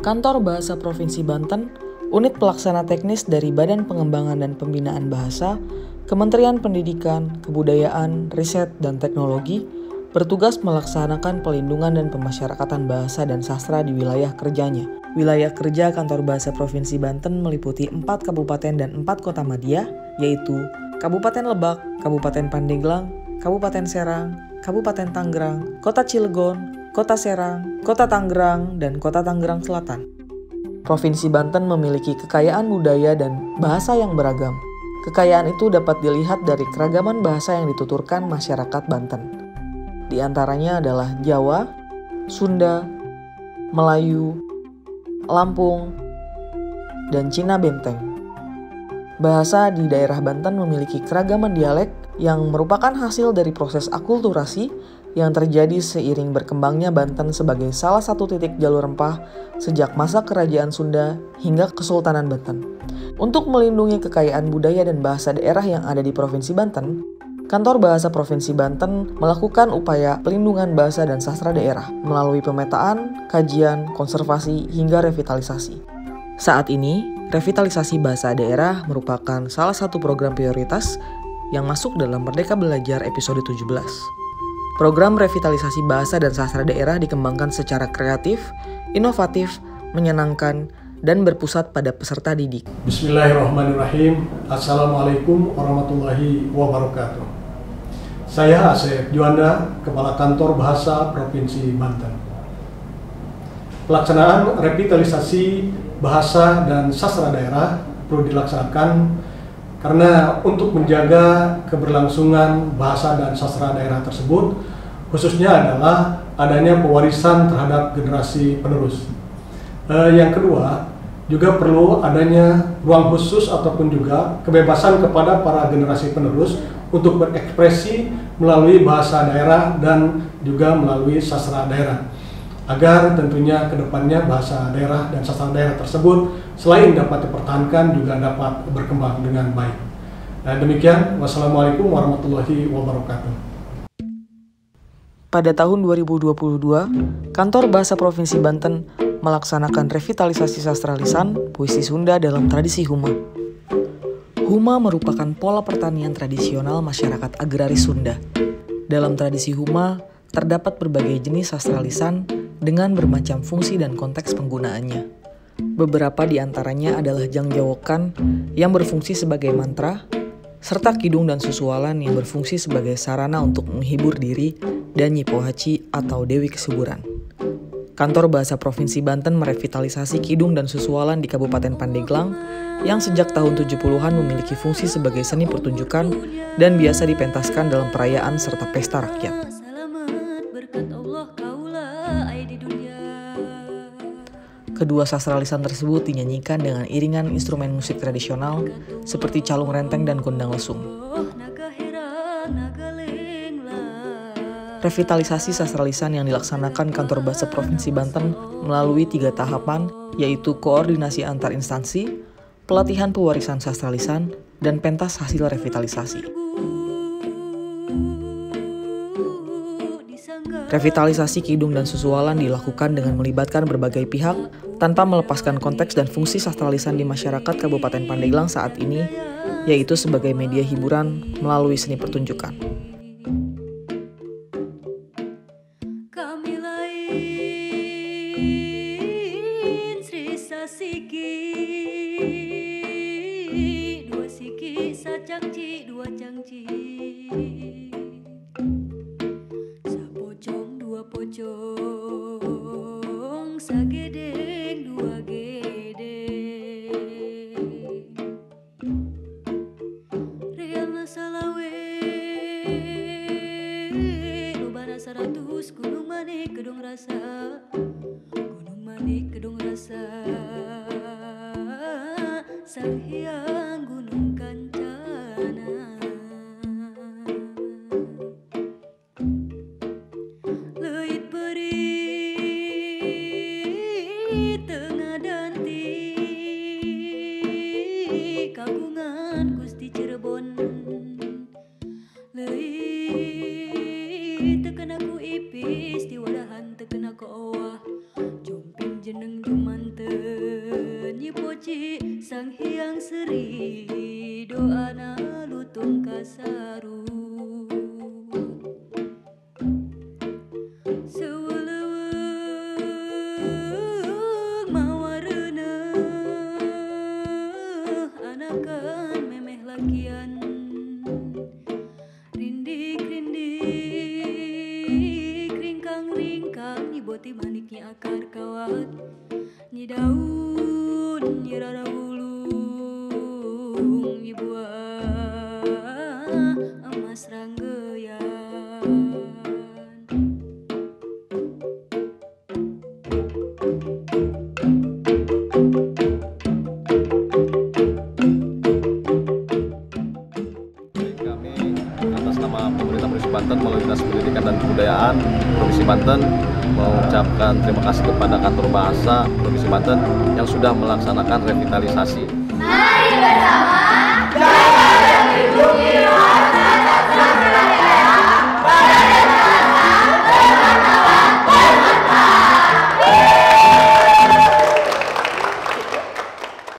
Kantor Bahasa Provinsi Banten, Unit Pelaksana Teknis dari Badan Pengembangan dan Pembinaan Bahasa, Kementerian Pendidikan, Kebudayaan, Riset, dan Teknologi, bertugas melaksanakan pelindungan dan pemasyarakatan bahasa dan sastra di wilayah kerjanya. Wilayah kerja Kantor Bahasa Provinsi Banten meliputi 4 kabupaten dan 4 kota madya, yaitu Kabupaten Lebak, Kabupaten Pandeglang, Kabupaten Serang, Kabupaten Tangerang, Kota Cilegon, Kota Serang, Kota Tangerang, dan Kota Tangerang Selatan. Provinsi Banten memiliki kekayaan budaya dan bahasa yang beragam. Kekayaan itu dapat dilihat dari keragaman bahasa yang dituturkan masyarakat Banten. Di antaranya adalah Jawa, Sunda, Melayu, Lampung, dan Cina Benteng. Bahasa di daerah Banten memiliki keragaman dialek yang merupakan hasil dari proses akulturasi yang terjadi seiring berkembangnya Banten sebagai salah satu titik jalur rempah sejak masa Kerajaan Sunda hingga Kesultanan Banten. Untuk melindungi kekayaan budaya dan bahasa daerah yang ada di Provinsi Banten, Kantor Bahasa Provinsi Banten melakukan upaya pelindungan bahasa dan sastra daerah melalui pemetaan, kajian, konservasi, hingga revitalisasi. Saat ini, revitalisasi bahasa daerah merupakan salah satu program prioritas yang masuk dalam Merdeka Belajar episode 17. Program revitalisasi bahasa dan sastra daerah dikembangkan secara kreatif, inovatif, menyenangkan, dan berpusat pada peserta didik. Bismillahirrahmanirrahim. Assalamualaikum warahmatullahi wabarakatuh. Saya Asep Juanda, Kepala Kantor Bahasa Provinsi Banten. Pelaksanaan revitalisasi bahasa dan sastra daerah perlu dilaksanakan karena untuk menjaga keberlangsungan bahasa dan sastra daerah tersebut, khususnya adalah adanya pewarisan terhadap generasi penerus. Yang kedua, juga perlu adanya ruang khusus ataupun juga kebebasan kepada para generasi penerus untuk berekspresi melalui bahasa daerah dan juga melalui sastra daerah, agar tentunya kedepannya bahasa daerah dan sastra daerah tersebut selain dapat dipertahankan juga dapat berkembang dengan baik. Demikian, wassalamualaikum warahmatullahi wabarakatuh. Pada tahun 2022, Kantor Bahasa Provinsi Banten melaksanakan revitalisasi sastra lisan puisi Sunda dalam tradisi Huma. Huma merupakan pola pertanian tradisional masyarakat agraris Sunda. Dalam tradisi Huma, terdapat berbagai jenis sastra lisan dengan bermacam fungsi dan konteks penggunaannya. Beberapa di antaranya adalah jangjawokan yang berfungsi sebagai mantra, serta kidung dan susualan yang berfungsi sebagai sarana untuk menghibur diri dan nyipohaci atau Dewi Kesuburan. Kantor Bahasa Provinsi Banten merevitalisasi kidung dan susualan di Kabupaten Pandeglang yang sejak tahun 70-an memiliki fungsi sebagai seni pertunjukan dan biasa dipentaskan dalam perayaan serta pesta rakyat. Kedua sastra lisan tersebut dinyanyikan dengan iringan instrumen musik tradisional seperti calung renteng dan gondang lesung. Revitalisasi sastra lisan yang dilaksanakan Kantor Bahasa Provinsi Banten melalui 3 tahapan, yaitu koordinasi antar instansi, pelatihan pewarisan sastra lisan, dan pentas hasil revitalisasi. Revitalisasi kidung dan susualan dilakukan dengan melibatkan berbagai pihak tanpa melepaskan konteks dan fungsi sastra lisan di masyarakat Kabupaten Pandeglang saat ini, yaitu sebagai media hiburan melalui seni pertunjukan. Gunung Manik Kedung Rasa, Sarhiang Gunung Kancana, Leuit Peri Tengah Danti, Kagungan Gusti Cirebon, Leuit Tekan aku ipis di wadahan tekan aku owah, Jumping jeneng nyeri doana lutung kasaru seweleuweung mawareuna anakan memeh lakian rindik-rindik ringkang-ringkang nyiboti maniknya akar kawat nyi daun nyi rarabulung nyi buah emas ranggeyan Kami atas nama pemerintah Provinsi Banten melalui Dinas Pendidikan dan Kebudayaan Provinsi Banten mengucapkan terima kasih kepada Kantor Bahasa Provinsi Banten yang sudah melaksanakan revitalisasi. Mari bersama